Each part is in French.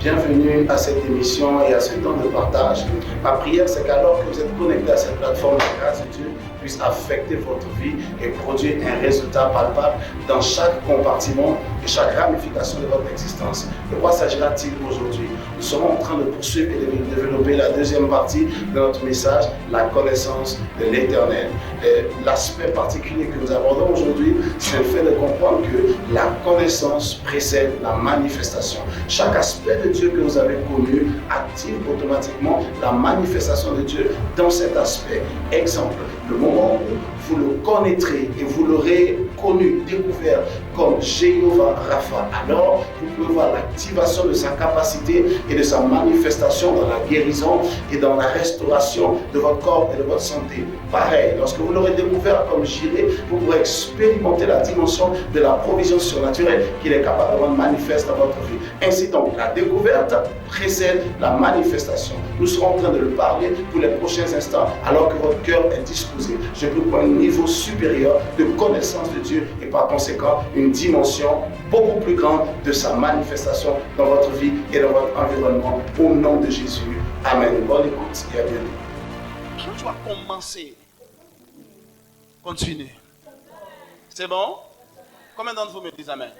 Bienvenue à cette émission et à ce temps de partage. Ma prière, c'est qu'alors que vous êtes connectés à cette plateforme, la grâce de Dieu puisse affecter votre vie et produire un résultat palpable dans chaque compartiment et chaque ramification de votre existence. De quoi s'agira-t-il aujourd'hui? Nous sommes en train de poursuivre et de développer la deuxième partie de notre message, la connaissance de l'Éternel. L'aspect particulier que nous abordons aujourd'hui, c'est le fait de comprendre que la connaissance précède la manifestation. Chaque aspect de Dieu que vous avez connu active automatiquement la manifestation de Dieu dans cet aspect. Exemple, le moment où vous le connaîtrez et vous l'aurez connu, découvert comme Jéhovah Rapha, alors vous pouvez voir l'activation de sa capacité et de sa manifestation dans la guérison et dans la restauration de votre corps et de votre santé. Pareil, lorsque vous l'aurez découvert comme Jireh, vous pourrez expérimenter la dimension de la provision surnaturelle qu'il est capable de rendre manifeste dans votre vie. Ainsi donc, la découverte précède la manifestation. Nous serons en train de le parler pour les prochains instants, alors que votre cœur est disposé. Je peux prendre un niveau supérieur de connaissance de Dieu et par conséquent une dimension beaucoup plus grande de sa manifestation dans votre vie et dans votre environnement. Au nom de Jésus. Amen. Bonne écoute et à bientôt. Quand tu vas commencer, continue. C'est bon? Combien d'entre vous me disent Amen?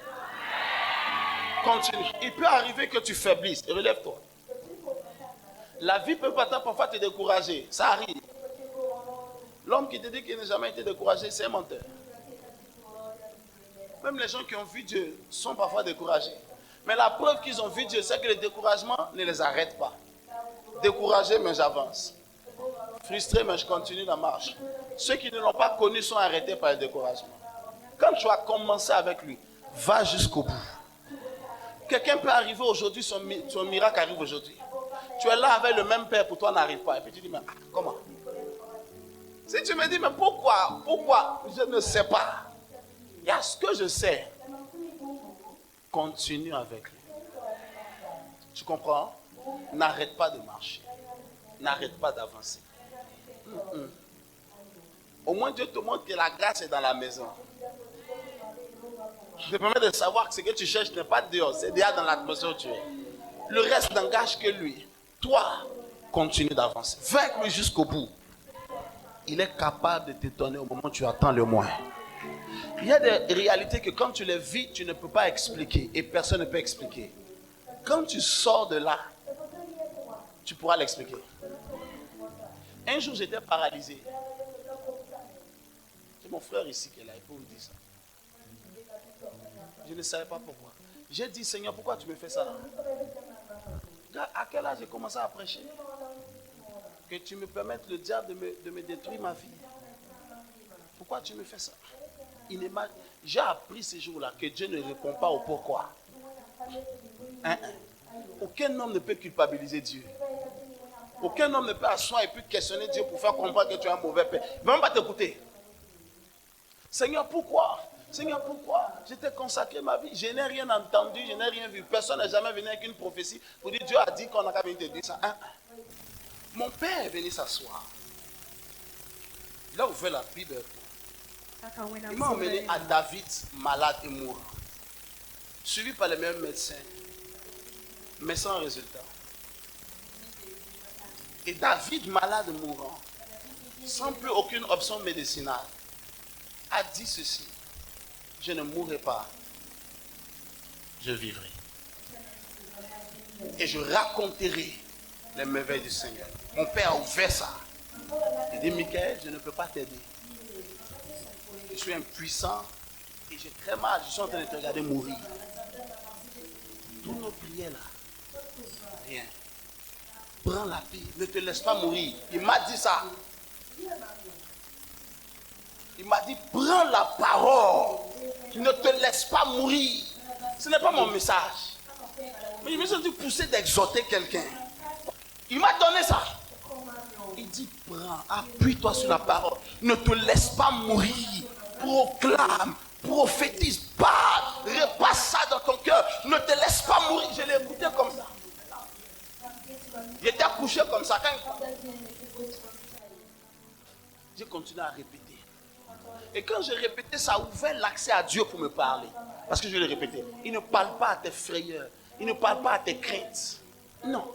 Continue. Il peut arriver que tu faiblisses. Relève-toi. La vie peut parfois te décourager. Ça arrive. L'homme qui te dit qu'il n'a jamais été découragé, c'est un menteur. Même les gens qui ont vu Dieu sont parfois découragés. Mais la preuve qu'ils ont vu Dieu, c'est que le découragement ne les arrête pas. Découragé, mais j'avance. Frustré, mais je continue la marche. Ceux qui ne l'ont pas connu sont arrêtés par le découragement. Quand tu as commencé avec lui, va jusqu'au bout. Quelqu'un peut arriver aujourd'hui, son miracle arrive aujourd'hui. Tu es là avec le même père, pour toi n'arrive pas. Et puis tu dis, mais comment? Si tu me dis, mais pourquoi? Je ne sais pas. Il y a ce que je sais. Continue avec lui. Tu comprends? N'arrête pas de marcher. N'arrête pas d'avancer. Au moins Dieu te montre que la grâce est dans la maison. Je te permets de savoir que ce que tu cherches n'est pas dehors, c'est déjà dans l'atmosphère où tu es. Le reste n'engage que lui. Toi, continue d'avancer. Va avec lui jusqu'au bout. Il est capable de t'étonner au moment où tu attends le moins. Il y a des réalités que quand tu les vis, tu ne peux pas expliquer et personne ne peut expliquer. Quand tu sors de là, tu pourras l'expliquer. Un jour, j'étais paralysé. C'est mon frère ici qui est là, il peut vous dire ça. Je ne savais pas pourquoi. J'ai dit, Seigneur, pourquoi tu me fais ça? À quel âge j'ai commencé à prêcher? Que tu me permettes, le diable, de me détruire ma vie. Pourquoi tu me fais ça? J'ai appris ces jours-là que Dieu ne répond pas au pourquoi. Aucun homme ne peut culpabiliser Dieu. Aucun homme ne peut asseoir et puis questionner Dieu pour faire comprendre que tu es un mauvais père. Il ne va même pas t'écouter. Seigneur, pourquoi? Seigneur, pourquoi? Je t'ai consacré ma vie. Je n'ai rien entendu, je n'ai rien vu. Personne n'est jamais venu avec une prophétie pour dire Dieu a dit qu'on a qu'à venir te dire ça. Mon père est venu s'asseoir. Il a ouvert la Bible. Il m'a emmené à David, malade et mourant. Suivi par les mêmes médecins, mais sans résultat. Et David, malade et mourant, sans plus aucune option médicinale, a dit ceci: je ne mourrai pas, je vivrai. Et je raconterai les merveilles du Seigneur. Mon père a ouvert ça. Il dit, Michael, je ne peux pas t'aider. Je suis impuissant et j'ai très mal. Je suis en train de te regarder mourir. Toutes nos prières là, rien. Prends la vie, ne te laisse pas mourir. Il m'a dit ça. Il m'a dit, prends la parole. Ne te laisse pas mourir. Ce n'est pas mon message. Mais je me suis dit pousser d'exhorter quelqu'un. Il m'a donné ça. Il dit, prends, appuie-toi sur la parole. Ne te laisse pas mourir. Proclame, prophétise, parle, repasse ça dans ton cœur. Ne te laisse pas mourir. Je l'ai écouté comme ça. J'étais couché comme ça. J'ai continué à répéter. Et quand j'ai répété, ça a ouvert l'accès à Dieu pour me parler. Parce que je l'ai répété. Il ne parle pas à tes frayeurs. Il ne parle pas à tes craintes. Non.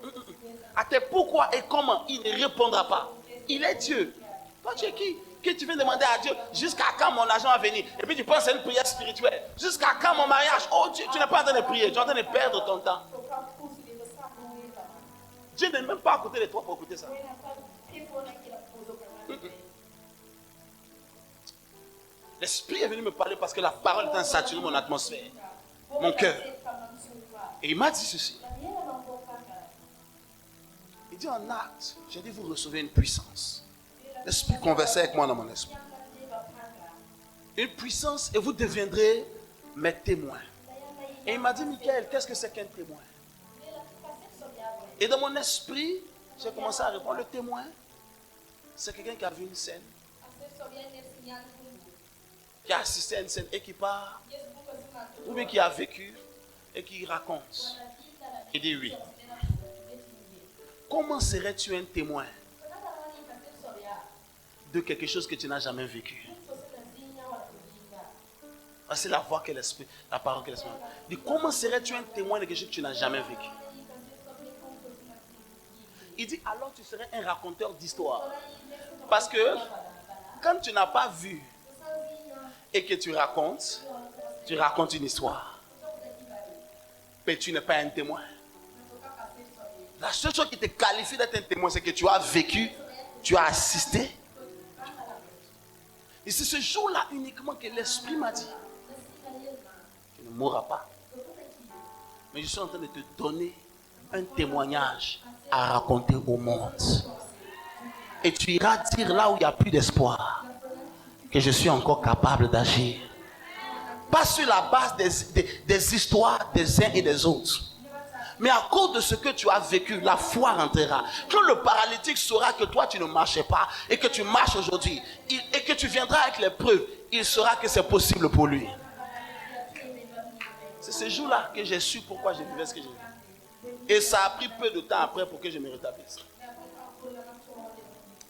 À tes pourquoi et comment, il ne répondra pas. Il est Dieu. Toi, tu es qui? Que tu viens demander à Dieu, jusqu'à quand mon argent va venir? Et puis tu penses à une prière spirituelle. Jusqu'à quand mon mariage? Oh Dieu, tu n'es pas en train de prier, tu es en train de perdre ton temps. Dieu n'est même pas à côté de toi pour écouter ça. L'Esprit est venu me parler parce que la parole est saturée mon atmosphère, mon cœur. Et il m'a dit ceci. Il dit en acte, j'ai dit vous recevez une puissance. L'Esprit conversait avec moi dans mon esprit. Une puissance et vous deviendrez mes témoins. Et il m'a dit, Michael, qu'est-ce que c'est qu'un témoin? Et dans mon esprit, j'ai commencé à répondre, le témoin, c'est quelqu'un qui a vu une scène, qui a assisté à une scène et qui part, ou bien qui a vécu et qui raconte. Il dit oui. Comment serais-tu un témoin de quelque chose que tu n'as jamais vécu? C'est la voix que l'esprit, la parole que l'esprit. Dit, comment serais-tu un témoin de quelque chose que tu n'as jamais vécu? Il dit, alors tu serais un raconteur d'histoire. Parce que quand tu n'as pas vu et que tu racontes une histoire. Mais tu n'es pas un témoin. La seule chose qui te qualifie d'être un témoin, c'est que tu as vécu, tu as assisté. Et c'est ce jour-là uniquement que l'Esprit m'a dit, tu ne mourras pas. Mais je suis en train de te donner un témoignage à raconter au monde. Et tu iras dire là où il n'y a plus d'espoir que je suis encore capable d'agir. Pas sur la base des histoires des uns et des autres. Mais à cause de ce que tu as vécu, la foi rentrera. Quand le paralytique saura que toi tu ne marchais pas et que tu marches aujourd'hui et que tu viendras avec les preuves, il saura que c'est possible pour lui. C'est ce jour-là que j'ai su pourquoi je vivais ce que j'ai vécu. Et ça a pris peu de temps après pour que je me rétablisse.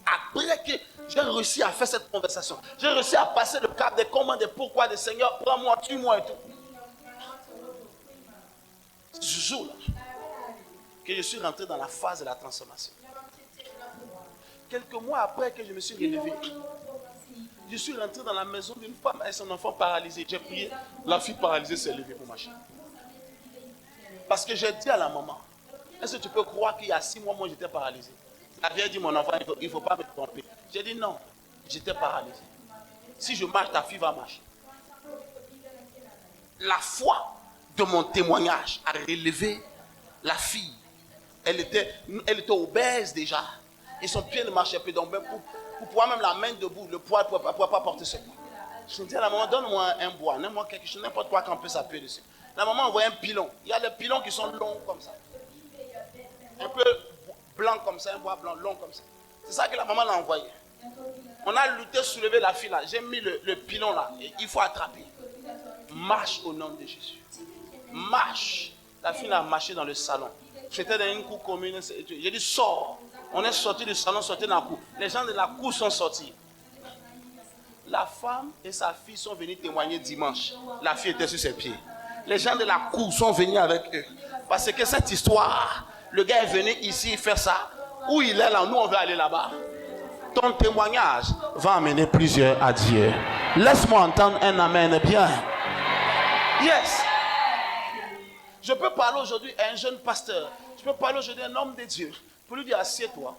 Après que j'ai réussi à faire cette conversation, j'ai réussi à passer le cap des commandes, des pourquoi, des Seigneur, prends-moi, tue-moi et tout. C'est ce jour-là que je suis rentré dans la phase de la transformation. Quelques mois après que je me suis relevé, je suis rentré dans la maison d'une femme et son enfant paralysé. J'ai prié, la fille paralysée s'est levée pour marcher. Parce que j'ai dit à la maman, est-ce que tu peux croire qu'il y a 6 mois, moi j'étais paralysé? La vieille dit, mon enfant, il ne faut pas me tromper. J'ai dit non, j'étais paralysé. Si je marche, ta fille va marcher. La foi de mon témoignage a relevé la fille. Elle était obèse déjà. Et son pied ne marchait plus. Donc, pour pouvoir même la main debout, le poids ne pouvait pas porter ce poids. Je dis à la maman, donne-moi un bois, donne-moi quelque chose, n'importe quoi qu'on peut s'appuyer dessus. La maman envoie un pilon. Il y a des pilons qui sont longs comme ça. Un peu blanc comme ça, un bois blanc long comme ça. C'est ça que la maman l'a envoyé. On a lutté, soulevé la fille là. J'ai mis le pilon là. Et il faut attraper. Marche au nom de Jésus. Marche. La fille a marché dans le salon. J'étais dans une cour commune. J'ai dit sors. On est sorti du salon, sorti dans la cour. Les gens de la cour sont sortis. La femme et sa fille sont venus témoigner dimanche. La fille était sur ses pieds. Les gens de la cour sont venus avec eux. Parce que cette histoire, le gars est venu ici faire ça. Où il est là, nous on veut aller là-bas. Ton témoignage va amener plusieurs à Dieu. Laisse-moi entendre un amen bien. Yes. Je peux parler aujourd'hui à un jeune pasteur. Je peux parler aujourd'hui à un homme de Dieu. Pour lui dire, assieds-toi.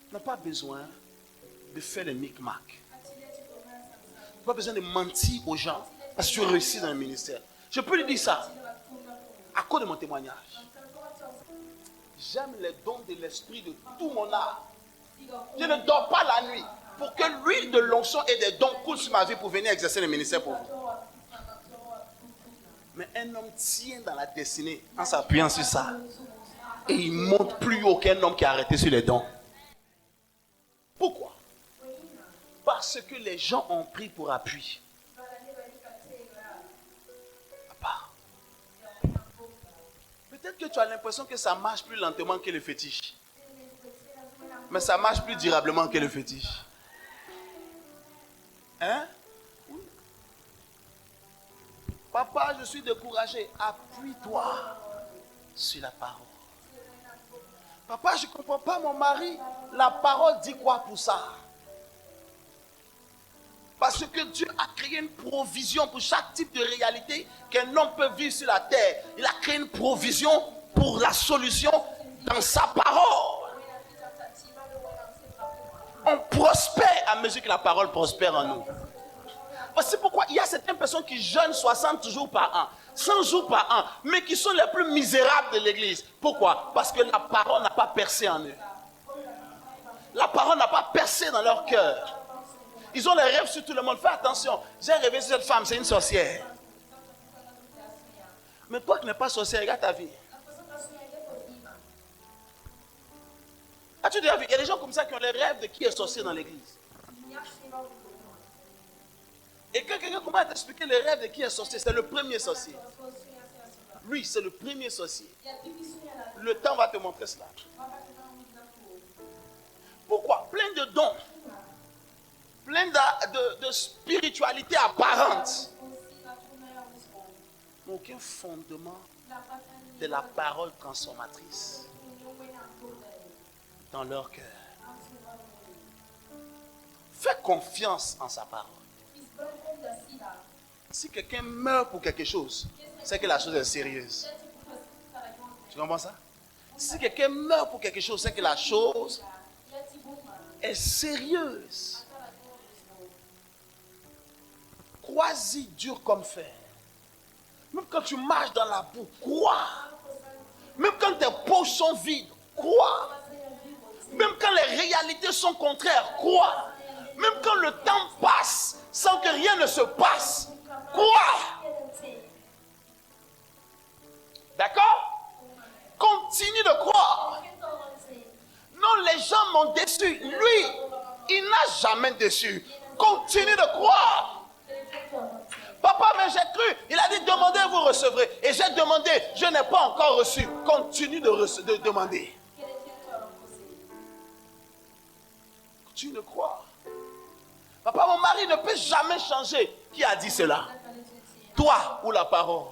Tu n'as pas besoin de faire le micmac. Tu n'as pas besoin de mentir aux gens parce que tu réussis dans le ministère. Je peux lui dire ça à cause de mon témoignage. J'aime les dons de l'esprit de tout mon âme. Je ne dors pas la nuit pour que l'huile de l'onction et des dons coulent sur ma vie pour venir exercer le ministère pour vous. Mais un homme tient dans la destinée en s'appuyant sur ça. Et il ne monte plus aucun homme qui a arrêté sur les dons. Pourquoi? Parce que les gens ont pris pour appui. Peut-être que tu as l'impression que ça marche plus lentement que le fétiche. Mais ça marche plus durablement que le fétiche. Hein? Oui. Papa, je suis découragé. Appuie-toi. sur la parole. Papa, je ne comprends pas mon mari. La parole dit quoi pour ça? Parce que Dieu a créé une provision pour chaque type de réalité qu'un homme peut vivre sur la terre. Il a créé une provision pour la solution dans sa parole. On prospère à mesure que la parole prospère en nous. C'est pourquoi il y a certaines personnes qui jeûnent 60 jours par an, 100 jours par an, mais qui sont les plus misérables de l'église. Pourquoi? Parce que la parole n'a pas percé en eux. La parole n'a pas percé dans leur cœur. Ils ont les rêves sur tout le monde. Fais attention, j'ai rêvé sur cette femme, c'est une sorcière. Mais toi qui n'es pas sorcière, regarde ta vie. As-tu déjà vu? Il y a des gens comme ça qui ont les rêves de qui est sorcier dans l'église. Et quand quelqu'un commence à t'expliquer les rêves de qui est sorcier, c'est le premier sorcier. Lui, c'est le premier sorcier. Le temps va te montrer cela. Pourquoi? Plein de dons, plein de spiritualité apparente, mais aucun fondement de la parole transformatrice dans leur cœur. Fais confiance en sa parole. Si quelqu'un meurt pour quelque chose, c'est que la chose est sérieuse. Tu comprends ça? Si quelqu'un meurt pour quelque chose, c'est que la chose est sérieuse. Crois-y dur comme fer. Même quand tu marches dans la boue, crois. Même quand tes poches sont vides, crois. Même quand les réalités sont contraires, crois. Même quand le temps passe sans que rien ne se passe, crois. D'accord? Continue de croire. Non, les gens m'ont déçu. Lui, il n'a jamais déçu. Continue de croire. Papa, mais j'ai cru. Il a dit, demandez, vous recevrez. Et j'ai demandé, je n'ai pas encore reçu. Continue de demander. Continue de croire. Papa, mon mari ne peut jamais changer. Qui a dit cela? Toi ou la parole?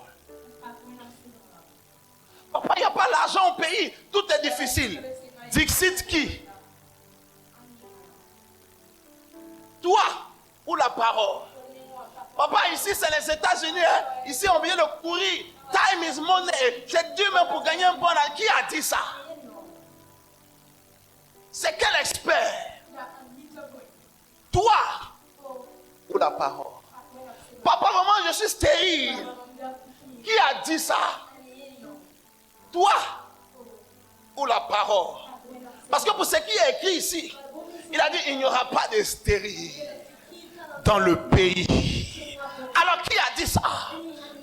Papa, il n'y a pas l'argent au pays. Tout est difficile. Dixit qui? Toi ou la parole? Papa, ici c'est les États-Unis. Hein? Ici on vient de courir. Time is money. C'est dur même pour gagner un bon. Qui a dit ça? C'est quel expert? Toi ou la parole? Papa, maman, je suis stérile. Qui a dit ça? Toi ou la parole? Parce que pour ce qui est écrit ici, il a dit il n'y aura pas de stérile dans le pays. Alors qui a dit ça?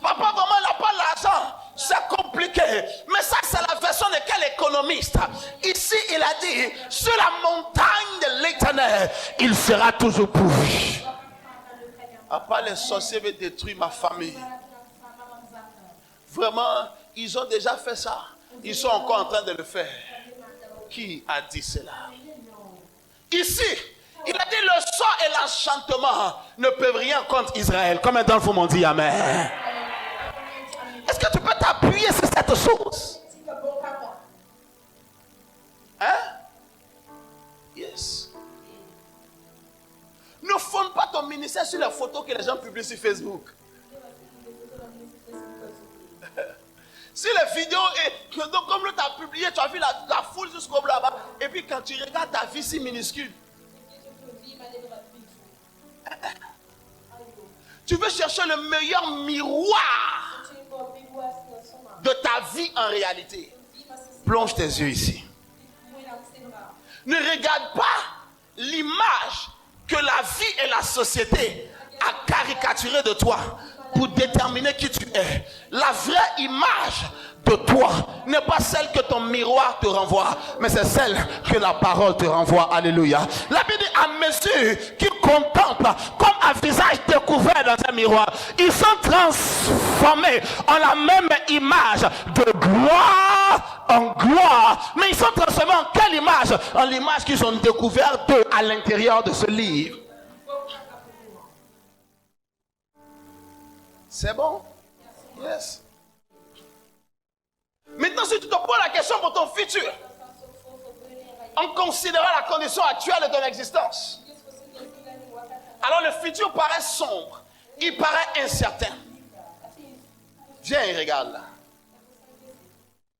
Papa, maman n'a pas l'argent. C'est compliqué. Mais ça, c'est la version de quel économiste? Ici, il a dit sur la montagne de l'Éternel, il sera toujours pourvu. À part les sorciers veulent détruire ma famille. Vraiment, ils ont déjà fait ça. Ils sont encore en train de le faire. Qui a dit cela? Ici, il a dit le sort et l'enchantement ne peuvent rien contre Israël. Combien d'entre vous m'ont dit Amen? Est-ce que tu peux t'appuyer sur cette chose? Hein? Yes. Ne fonde pas ton ministère sur les photos que les gens publient sur Facebook. Si les vidéos, donc comme tu as publié, tu as vu la foule jusqu'au là-bas, et puis quand tu regardes ta vie si minuscule, tu veux chercher le meilleur miroir de ta vie en réalité. Plonge tes yeux ici. Ne regarde pas l'image que la vie et la société a caricaturée de toi pour déterminer qui tu es. La vraie image de toi n'est pas celle que ton miroir te renvoie, mais c'est celle que la parole te renvoie. Alléluia. La Bible dit à mesure qu'ils contemplent comme un visage découvert dans un miroir, ils sont transformés en la même image de gloire en gloire. Mais ils sont transformés en quelle image? En l'image qu'ils ont découverte à l'intérieur de ce livre. C'est bon? Yes. Maintenant, si tu te poses la question pour ton futur, en considérant la condition actuelle de ton existence, alors le futur paraît sombre, il paraît incertain. Viens et regarde là.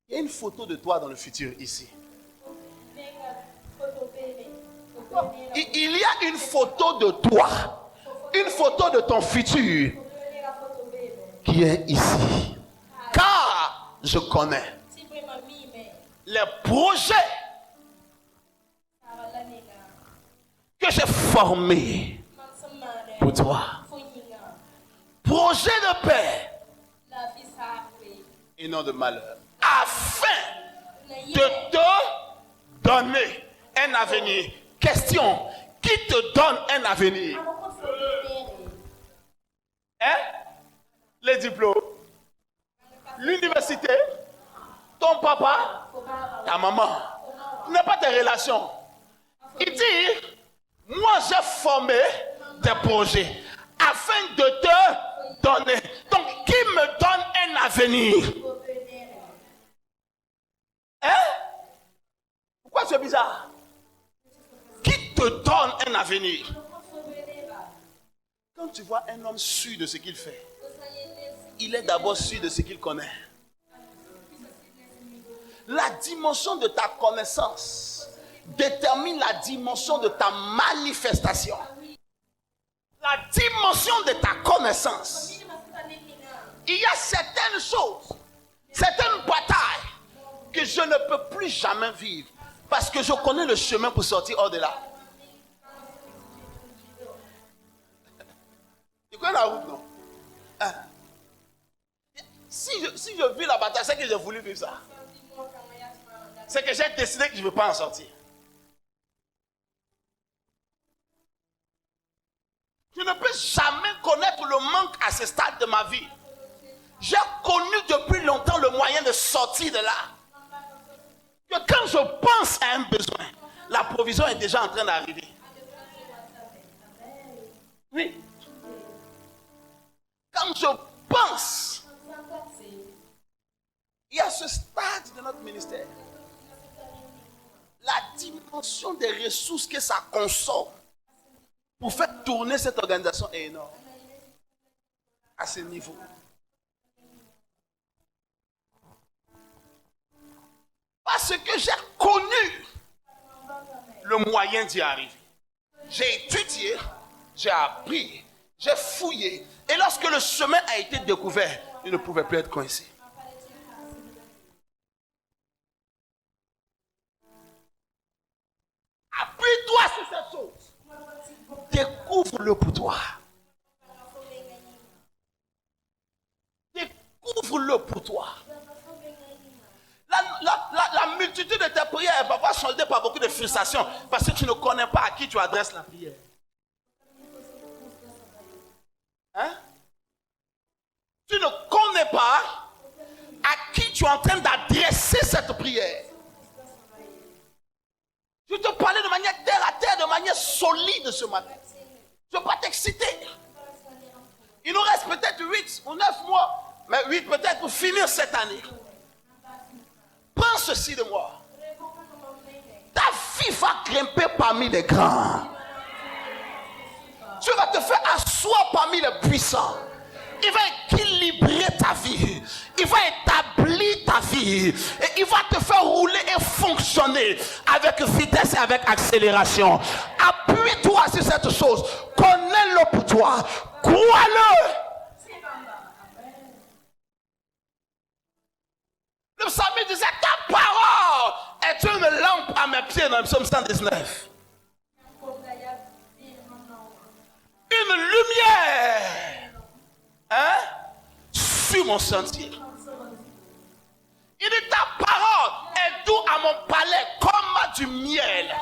Il y a une photo de toi dans le futur ici. Il y a une photo de toi, une photo de ton futur qui est ici. Car je connais les projets que j'ai formés pour toi. Projet de paix et non de malheur. Afin de te donner un avenir. Question, qui te donne un avenir? Hein? Les diplômes, l'université, ton papa, ta maman, n'est pas tes relations. Il dit, moi j'ai formé des projets afin de te donner. Donc, qui me donne un avenir? Hein? Pourquoi c'est bizarre? Qui te donne un avenir? Quand tu vois un homme sûr de ce qu'il fait, il est d'abord sûr de ce qu'il connaît. La dimension de ta connaissance détermine la dimension de ta manifestation. La dimension de ta connaissance. Il y a certaines choses, certaines batailles que je ne peux plus jamais vivre parce que je connais le chemin pour sortir hors de là. Tu connais la route, non? Hein? Si je vis la bataille, c'est que j'ai voulu vivre ça. C'est que j'ai décidé que je ne veux pas en sortir. Je ne peux jamais connaître le manque à ce stade de ma vie. J'ai connu depuis longtemps le moyen de sortir de là. Que quand je pense à un besoin, la provision est déjà en train d'arriver. Oui. Quand je pense, il y a ce stade de notre ministère. La dimension des ressources que ça consomme pour faire tourner cette organisation est énorme. À ce niveau. Parce que j'ai connu le moyen d'y arriver. J'ai étudié, j'ai appris, j'ai fouillé. Et lorsque le chemin a été découvert, il ne pouvait plus être coincé. Appuie-toi sur cette chose. Découvre-le pour toi. Découvre-le pour toi. La multitude de tes prières est parfois soldée par beaucoup de frustration parce que tu ne connais pas à qui tu adresses la prière. Hein? Tu ne connais pas à qui tu es en train d'adresser cette prière. Je te parlais de manière terre à terre, de manière solide ce matin. Je ne veux pas t'exciter. Il nous reste peut-être 8 ou 9 mois, mais 8 peut-être pour finir cette année. Prends ceci de moi. Ta vie va grimper parmi les grands. Tu vas te faire asseoir parmi les puissants. Il va équilibrer ta vie. Il va établir ta vie. Et il va te faire rouler et fonctionner avec vitesse et avec accélération. Appuie-toi sur cette chose. Connais-le pour toi. Crois-le. Le psalmiste disait, ta parole est une lampe à mes pieds dans le psaume 119. Une lumière, hein, sur mon sentier. Il dit, ta parole est doux à mon palais comme du miel.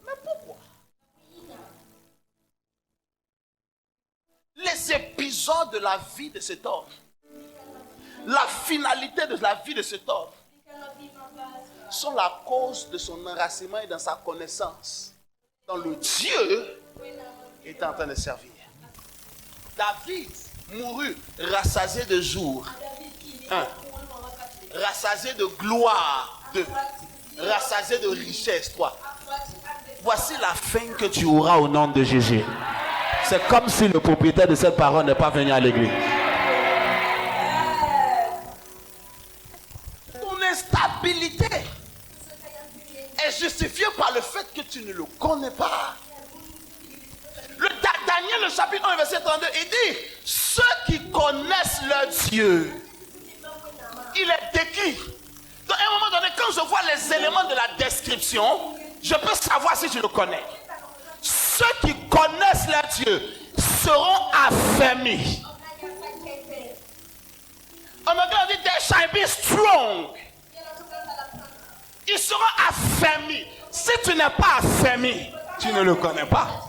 Mais pourquoi? Les épisodes de la vie de cet homme, la finalité de la vie de cet homme sont la cause de son enracinement et dans sa connaissance dans le Dieu qu'il est en train de servir. David mourut rassasié de jour 1. Rassasié de gloire. 2. Rassasié de richesse. 3. Voici la fin que tu auras au nom de Jésus. C'est comme si le propriétaire de cette parole n'est pas venu à l'église. Ton instabilité est justifiée par le fait que tu ne le connais pas. Daniel, le chapitre 1, verset 32, il dit, ceux qui connaissent leur Dieu, il est décrit. Donc, à un moment donné, quand je vois les éléments de la description, je peux savoir si je le connais. Ceux qui connaissent leur Dieu seront affermis. En anglais, on dit, they shall be strong. Ils seront affermis. Si tu n'es pas affermi, tu ne le connais pas.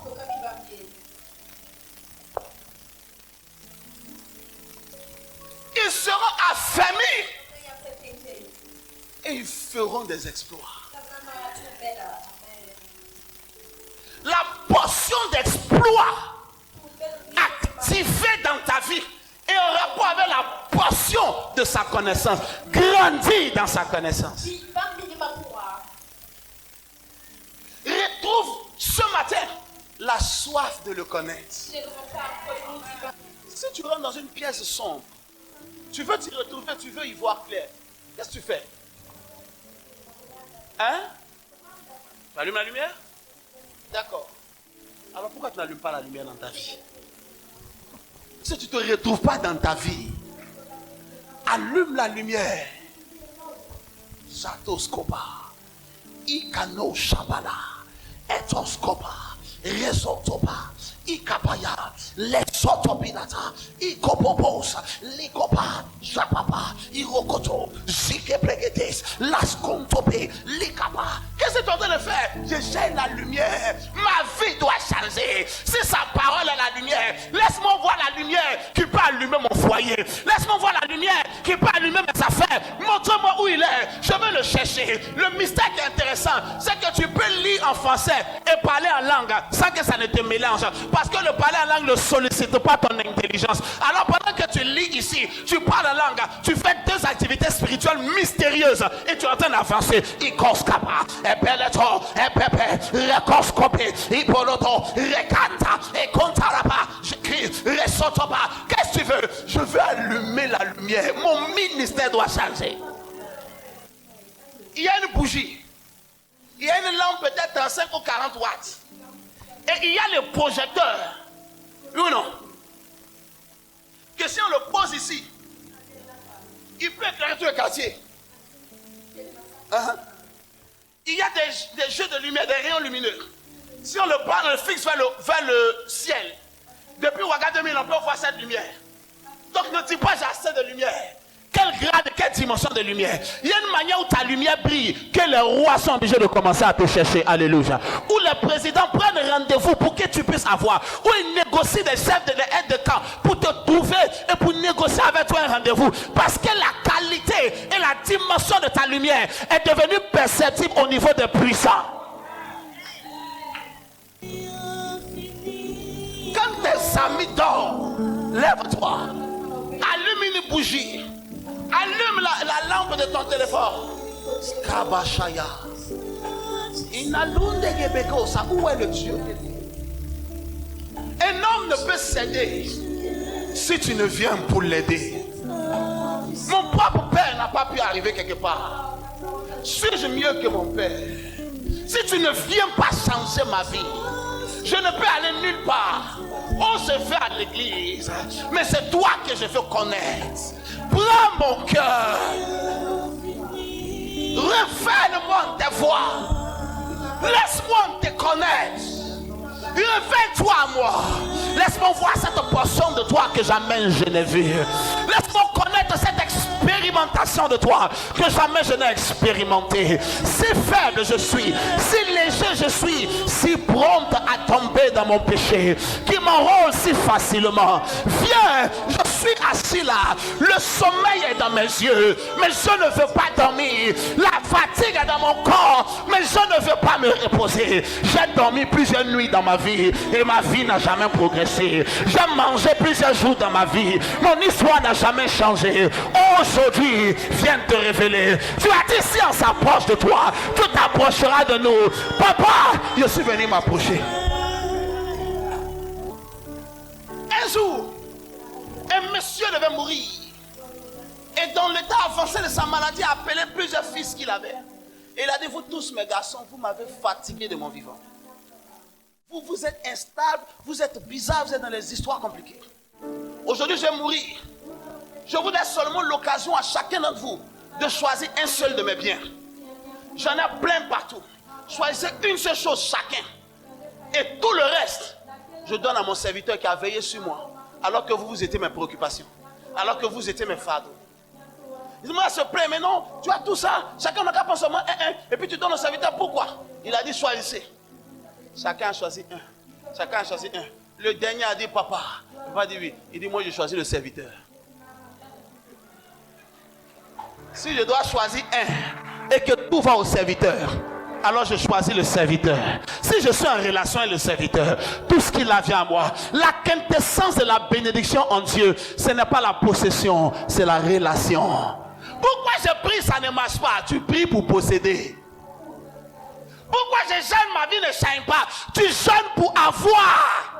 Ils seront affermis et ils feront des exploits. La portion d'exploit activée dans ta vie est en rapport avec la portion de sa connaissance. Grandis dans sa connaissance. Retrouve ce matin la soif de le connaître. Si tu rentres dans une pièce sombre, tu veux t'y retrouver, tu veux y voir clair. Qu'est-ce que tu fais? Hein? Tu allumes la lumière? D'accord. Alors pourquoi tu n'allumes pas la lumière dans ta vie? Si tu ne te retrouves pas dans ta vie, allume la lumière. Satoskopa, Ikano Shabala, Etoskopa, Resotopa, Ikapaya, Lesotopinata, Ikopopos, Likopa, Japapa, Irokoto, Zikeplegetes, Laskontope, Likapa. Qu'est-ce que tu es en train de faire? Je gêne la lumière. Ma vie doit changer. Si sa parole est la lumière, laisse-moi voir la lumière qui peut allumer mon foyer. Laisse-moi voir la lumière qui peut allumer mes affaires. Montre-moi où il est. Je veux le chercher. Le mystère qui est intéressant, c'est que tu peux lire en français et parler en langue sans que ça ne te mélange. Parce que le parler en langue ne sollicite pas ton intelligence. Alors pendant que tu lis ici, tu parles en langue, tu fais deux activités spirituelles mystérieuses et tu es en train d'avancer. Ikoskapa, Epeletro, Epepe, Rekoskope, Ipoloto, Rekanta, Ekontarapa, Resotopa. Qu'est-ce que tu veux? Je veux allumer la lumière. Mon ministère doit changer. Il y a une bougie. Il y a une lampe peut-être 35 ou 40 watts. Et il y a le projecteur. Oui ou non? Que si on le pose ici, il peut éclairer tout le quartier. Il y a des jeux de lumière, des rayons lumineux. Si on le prend, on le fixe vers le ciel. Depuis Ouaga 2000, on peut voir cette lumière. Donc ne dis pas j'ai assez de lumière. Quel grade, quelle dimension de lumière? Il y a une manière où ta lumière brille, que les rois sont obligés de commencer à te chercher. Alléluia. Où les présidents prennent rendez-vous pour que tu puisses avoir. Où ils négocient des chefs de aides de camp pour te trouver et pour négocier avec toi un rendez-vous. Parce que la qualité et la dimension de ta lumière est devenue perceptible au niveau des puissants. Quand tes amis dorment, lève-toi. Allume une bougie. Allume la lampe de ton téléphone. Skabashaya. Inalundegebekosa. Où est le Dieu? Un homme ne peut s'aider si tu ne viens pour l'aider. Mon propre père n'a pas pu arriver quelque part. Suis-je mieux que mon père? Si tu ne viens pas changer ma vie, je ne peux aller nulle part. On se fait à l'église, mais c'est toi que je veux connaître. Prends mon cœur. Révèle-moi tes voix. Laisse-moi te connaître. Révèle-toi à moi. Laisse-moi voir cette portion de toi que jamais je n'ai vue. Laisse-moi connaître cette expérimentation de toi que jamais je n'ai expérimenté. Si faible je suis, si léger je suis, si prompte à tomber dans mon péché, qui m'enrôle si facilement. Viens, je suis à assis là, le sommeil est dans mes yeux, mais je ne veux pas dormir. La fatigue est dans mon corps, mais je ne veux pas me reposer. J'ai dormi plusieurs nuits dans ma vie et ma vie n'a jamais progressé. J'ai mangé plusieurs jours dans ma vie, mon histoire n'a jamais changé. Aujourd'hui, viens te révéler. Tu as dit si on s'approche de toi, tu t'approcheras de nous. Papa, je suis venu m'approcher. Un jour, un monsieur devait mourir. Et dans l'état avancé de sa maladie, a appelé plusieurs fils qu'il avait. Et il a dit, vous tous mes garçons, vous m'avez fatigué de mon vivant. Vous êtes instables, vous êtes bizarres, vous êtes dans les histoires compliquées. Aujourd'hui, je vais mourir. Je vous laisse seulement l'occasion à chacun d'entre vous de choisir un seul de mes biens. J'en ai plein partout. Choisissez une seule chose chacun. Et tout le reste, je donne à mon serviteur qui a veillé sur moi. Alors que vous étiez mes préoccupations. Alors que vous étiez mes fardeaux. Dis-moi, se plaît, mais non, tu as tout ça. Chacun n'a qu'à penser seulement un. Et puis tu donnes au serviteur, pourquoi? Il a dit choisissez. Chacun a choisi un. Chacun a choisi un. Le dernier a dit papa. Papa dit oui. Il dit moi je choisis le serviteur. Si je dois choisir un et que tout va au serviteur, alors je choisis le serviteur. Si je suis en relation avec le serviteur, tout ce qu'il a vient à moi, la quintessence de la bénédiction en Dieu, ce n'est pas la possession, c'est la relation. Pourquoi je prie, ça ne marche pas? Tu pries pour posséder. Pourquoi je jeûne, ma vie ne change pas? Tu jeûnes pour avoir.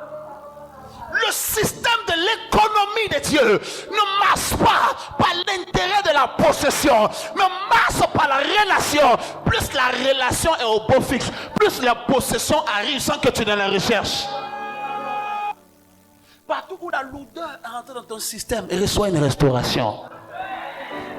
Le système de l'économie de Dieu ne marche pas par l'intérêt de la possession, mais marche par la relation. Plus la relation est au beau fixe, plus la possession arrive sans que tu ne la recherches. Partout où la lourdeur entre dans ton système, et reçoit une restauration.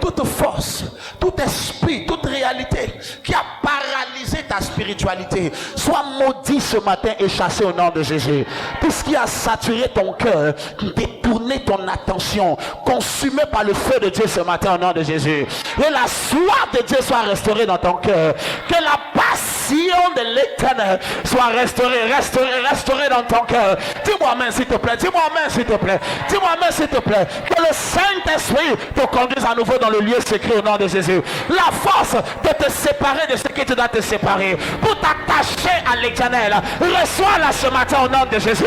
Toute force, tout esprit, toute réalité qui a paralysé ta spiritualité, soit maudit ce matin et chassé au nom de Jésus. Tout ce qui a saturé ton cœur, détourné ton attention, consumé par le feu de Dieu ce matin au nom de Jésus. Et la soif de Dieu soit restaurée dans ton cœur. Que la passion de l'Éternel soit restaurée dans ton cœur. Dis-moi amen s'il te plaît, dis-moi amen s'il te plaît, dis-moi amen s'il te plaît. Que le Saint-Esprit te conduise à nouveau dans le lieu secret au nom de Jésus. La force de te séparer de ce que tu dois te séparer pour t'attacher à l'Éternel, reçois-la ce matin au nom de Jésus.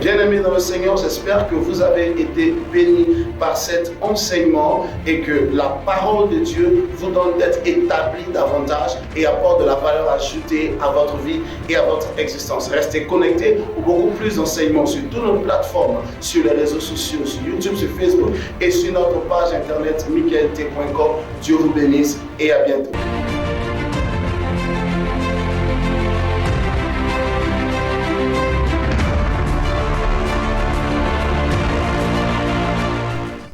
Bien-aimés dans le Seigneur, j'espère que vous avez été bénis par cet enseignement et que la parole de Dieu vous donne d'être établi davantage et apporte de la valeur ajoutée à votre vie et à votre existence. Restez connectés pour beaucoup plus d'enseignements sur toutes nos plateformes, sur les réseaux sociaux, sur YouTube, sur Facebook et sur notre page internet michaelt.com. Dieu vous bénisse et à bientôt.